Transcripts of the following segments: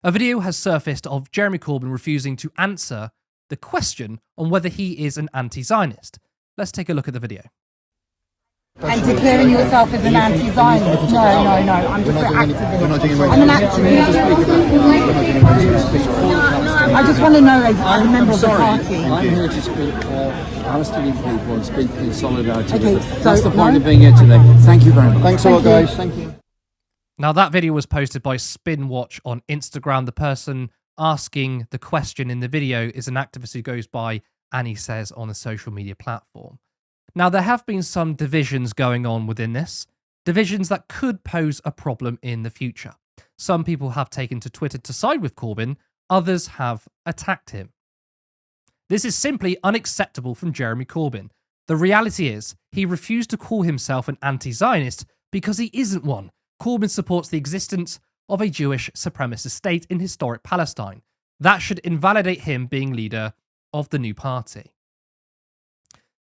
A video has surfaced of Jeremy Corbyn refusing to answer the question on whether he is an anti-Zionist. Let's take a look at the video. And declaring yourself as an anti-Zionist? No, I'm just an activist. I'm an activist. I just want to know as a member of the party. I'm here to speak for Palestinian people and speak in solidarity with them. So that's the point of being here today. Thank you very much. Thanks a lot, guys. Thank you. Now, that video was posted by Spinwatch on Instagram. The person asking the question in the video is an activist who goes by Annie Says on the social media platform. Now, there have been some divisions going on within this, divisions that could pose a problem in the future. Some people have taken to Twitter to side with Corbyn, others have attacked him. This is simply unacceptable from Jeremy Corbyn. The reality is, he refused to call himself an anti-Zionist because he isn't one. Corbyn supports the existence of a Jewish supremacist state in historic Palestine. That should invalidate him being leader of the new party.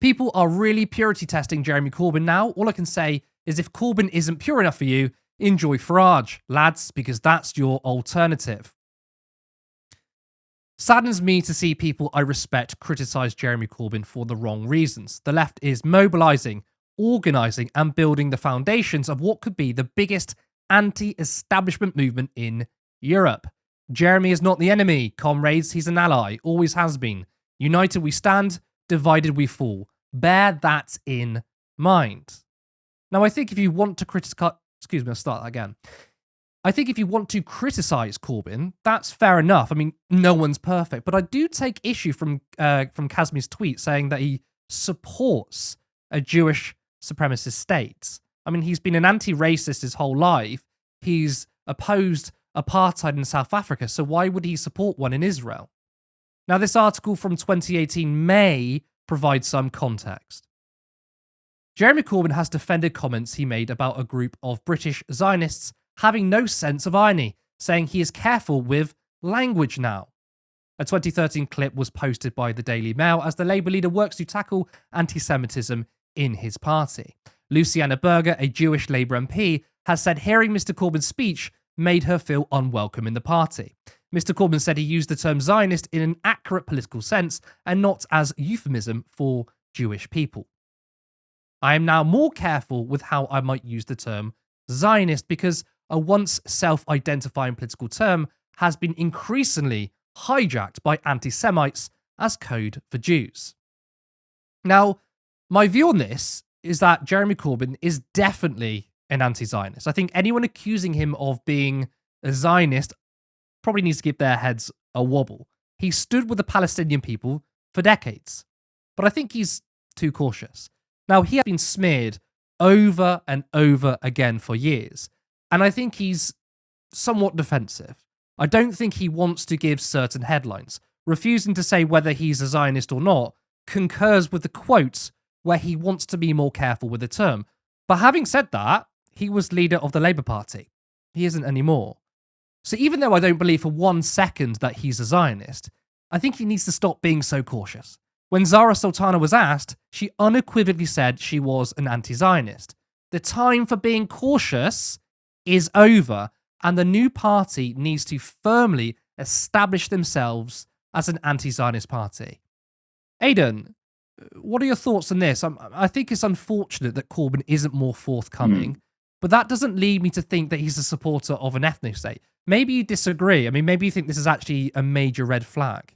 People are really purity testing Jeremy Corbyn now. All I can say is if Corbyn isn't pure enough for you, enjoy Farage, lads, because that's your alternative. Saddens me to see people I respect criticise Jeremy Corbyn for the wrong reasons. The left is mobilising, organising and building the foundations of what could be the biggest anti-establishment movement in Europe. Jeremy is not the enemy, comrades, he's an ally, always has been. United we stand, divided we fall. Bear that in mind. Now, I think if you want to criticise... Excuse me, I'll start that again. I think if you want to criticise Corbyn, that's fair enough. I mean, no one's perfect. But I do take issue from Kazmi's tweet saying that he supports a Jewish supremacist state. I mean, he's been an anti-racist his whole life. He's opposed apartheid in South Africa. So why would he support one in Israel? Now, this article from 2018 may provide some context. Jeremy Corbyn has defended comments he made about a group of British Zionists having no sense of irony, saying he is careful with language now. A 2013 clip was posted by the Daily Mail as the Labour leader works to tackle anti-Semitism in his party. Luciana Berger, a Jewish Labour MP, has said hearing Mr Corbyn's speech made her feel unwelcome in the party. Mr Corbyn said he used the term Zionist in an accurate political sense and not as euphemism for Jewish people. I am now more careful with how I might use the term Zionist because a once self-identifying political term has been increasingly hijacked by anti-Semites as code for Jews. Now, my view on this is that Jeremy Corbyn is definitely an anti-Zionist. I think anyone accusing him of being a Zionist probably needs to give their heads a wobble. He stood with the Palestinian people for decades, but I think he's too cautious. Now, he has been smeared over and over again for years, and I think he's somewhat defensive. I don't think he wants to give certain headlines. Refusing to say whether he's a Zionist or not concurs with the quotes where he wants to be more careful with the term. But having said that, he was leader of the Labour Party. He isn't anymore. So even though I don't believe for 1 second that he's a Zionist, I think he needs to stop being so cautious. When Zara Sultana was asked, she unequivocally said she was an anti-Zionist. The time for being cautious is over, and the new party needs to firmly establish themselves as an anti-Zionist party. Aidan, what are your thoughts on this? I think it's unfortunate that Corbyn isn't more forthcoming, but that doesn't lead me to think that he's a supporter of an ethnic state. Maybe you disagree. I mean, maybe you think this is actually a major red flag.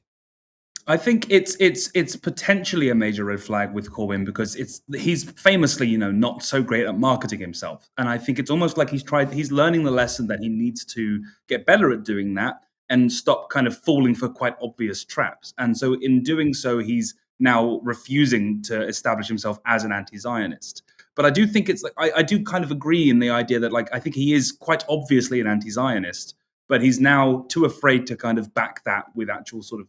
I think it's potentially a major red flag with Corbyn because he's famously, not so great at marketing himself. And I think it's almost like he's learning the lesson that he needs to get better at doing that and stop kind of falling for quite obvious traps. And so in doing so, he's now refusing to establish himself as an anti-Zionist. But I do think it's like, I do kind of agree in the idea that I think he is quite obviously an anti-Zionist, but he's now too afraid to kind of back that with actual sort of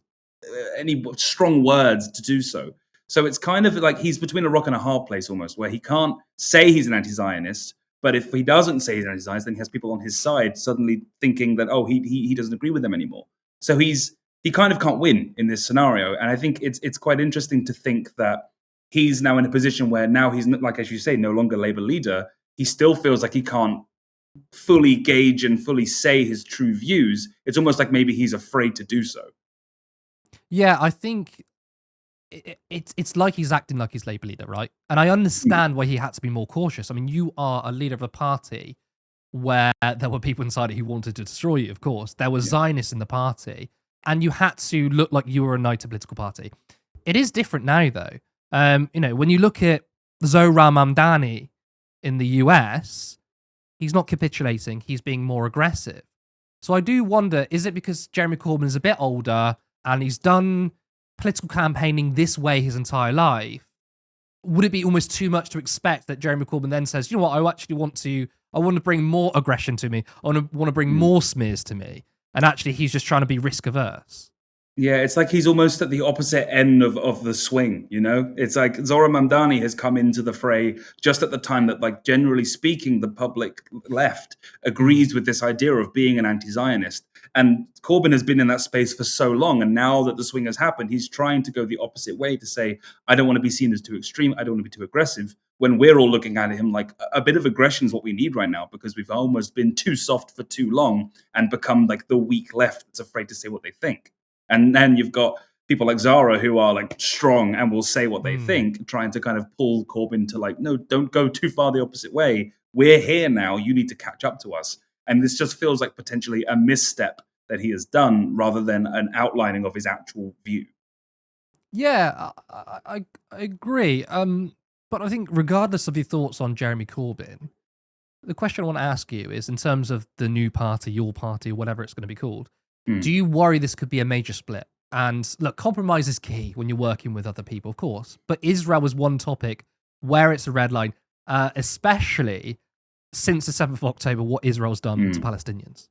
any strong words to do so. So it's kind of like he's between a rock and a hard place almost, where he can't say he's an anti-Zionist, but if he doesn't say he's an anti-Zionist, then he has people on his side suddenly thinking that, he doesn't agree with them anymore. So he kind of can't win in this scenario. And I think it's quite interesting to think that he's now in a position where now he's, like, as you say, no longer Labour leader. He still feels like he can't fully gauge and fully say his true views. It's almost like maybe he's afraid to do so. Yeah, I think it's like he's acting like he's Labour leader, right? And I Mm. understand why he had to be more cautious. I mean, you are a leader of a party where there were people inside it who wanted to destroy you, of course. There were Yeah. Zionists in the party, and you had to look like you were a united political party. It is different now, though. When you look at Zohran Mamdani in the US, he's not capitulating, he's being more aggressive. So I do wonder, is it because Jeremy Corbyn is a bit older and he's done political campaigning this way his entire life? Would it be almost too much to expect that Jeremy Corbyn then says, you know what, I want to bring more aggression to me. I want to bring more smears to me. And actually, he's just trying to be risk averse. Yeah, it's like he's almost at the opposite end of the swing, you know? It's like Zohran Mamdani has come into the fray just at the time that, like, generally speaking, the public left agrees with this idea of being an anti-Zionist. And Corbyn has been in that space for so long, and now that the swing has happened, he's trying to go the opposite way to say, I don't want to be seen as too extreme, I don't want to be too aggressive, when we're all looking at him like a bit of aggression is what we need right now, because we've almost been too soft for too long and become like the weak left that's afraid to say what they think. And then you've got people like Zara who are like strong and will say what they think, trying to kind of pull Corbyn to like, no, don't go too far the opposite way. We're here now. You need to catch up to us. And this just feels like potentially a misstep that he has done rather than an outlining of his actual view. Yeah, I agree. But I think regardless of your thoughts on Jeremy Corbyn, the question I want to ask you is, in terms of the new party, your party, or whatever it's going to be called, do you worry this could be a major split? And look, compromise is key when you're working with other people, of course. But Israel was one topic where it's a red line, especially since the 7th of October, what Israel's done to Palestinians.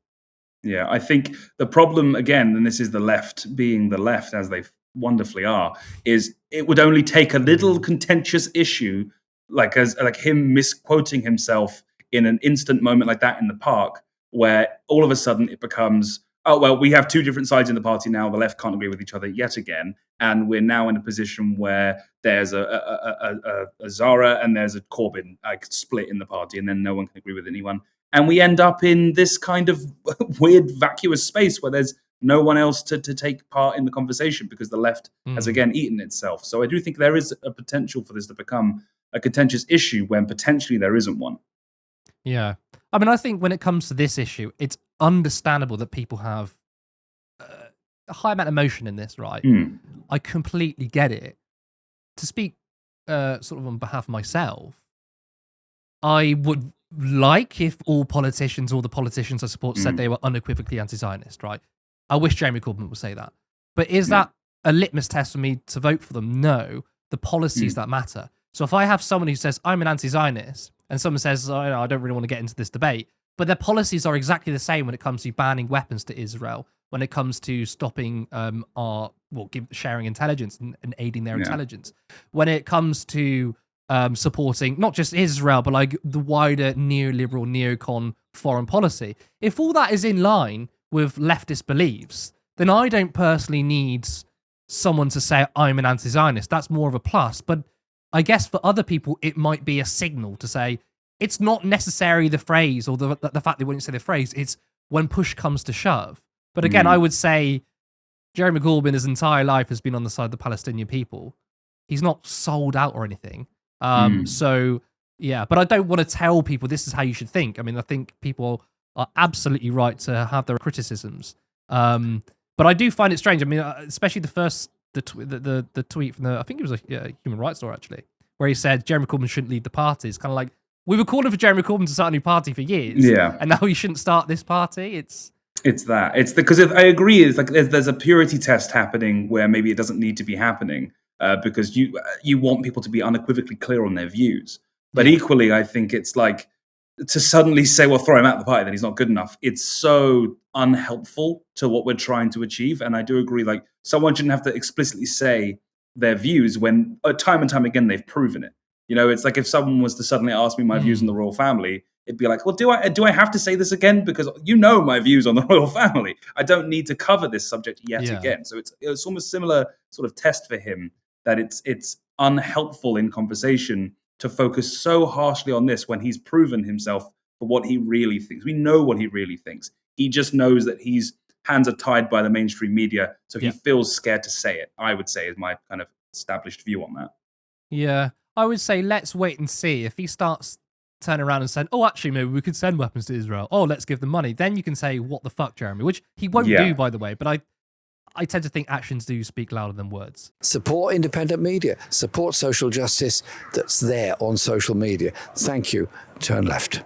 Yeah, I think the problem, again, and this is the left being the left as they wonderfully are, is it would only take a little contentious issue, like him misquoting himself in an instant moment like that in the park, where all of a sudden it becomes, oh well, we have two different sides in the party now. The left can't agree with each other yet again, and we're now in a position where there's a Zara and there's a Corbyn split in the party, and then no one can agree with anyone. And we end up in this kind of weird vacuous space where there's no one else to take part in the conversation because the left has again eaten itself. So I do think there is a potential for this to become a contentious issue when potentially there isn't one. Yeah. I mean, I think when it comes to this issue, it's understandable that people have a high amount of emotion in this, right? I completely get it. To speak sort of on behalf of myself, I would like if all politicians, all the politicians I support said they were unequivocally anti-Zionist, right? I wish Jeremy Corbyn would say that. But is that a litmus test for me to vote for them? No. The policies that matter. So if I have someone who says, I'm an anti-Zionist, and someone says, oh, I don't really want to get into this debate, but their policies are exactly the same when it comes to banning weapons to Israel, when it comes to stopping sharing intelligence and aiding their intelligence, when it comes to supporting not just Israel, but like the wider neoliberal, neocon foreign policy. If all that is in line with leftist beliefs, then I don't personally need someone to say I'm an anti-Zionist. That's more of a plus. But I guess for other people, it might be a signal to say it's not necessarily the phrase or the fact they wouldn't say the phrase. It's when push comes to shove. But again, I would say Jeremy Corbyn his entire life has been on the side of the Palestinian people. He's not sold out or anything. So, yeah, but I don't want to tell people this is how you should think. I mean, I think people are absolutely right to have their criticisms. But I do find it strange. I mean, especially the tweet from I think it was a Human Rights Law, actually, where he said Jeremy Corbyn shouldn't lead the party. It's kind of like, we were calling for Jeremy Corbyn to start a new party for years. Yeah. And now he shouldn't start this party. It's because I agree. It's like there's a purity test happening where maybe it doesn't need to be happening because you want people to be unequivocally clear on their views. But equally, I think it's like to suddenly say, well, throw him out the party, that he's not good enough. It's so unhelpful to what we're trying to achieve. And I do agree, like someone shouldn't have to explicitly say their views when time and time again they've proven it. You know, it's like if someone was to suddenly ask me my views on the royal family, it'd be like, well, do I have to say this again? Because you know my views on the royal family. I don't need to cover this subject yet again. So it's almost similar sort of test for him that it's unhelpful in conversation to focus so harshly on this when he's proven himself for what he really thinks. We know what he really thinks. He just knows that his hands are tied by the mainstream media, so he feels scared to say it, I would say, is my kind of established view on that. Yeah, I would say let's wait and see. If he starts turning around and saying, oh, actually, maybe we could send weapons to Israel. Oh, let's give them money. Then you can say, what the fuck, Jeremy? Which he won't do, by the way. But I tend to think actions do speak louder than words. Support independent media. Support social justice that's there on social media. Thank you. Turn left.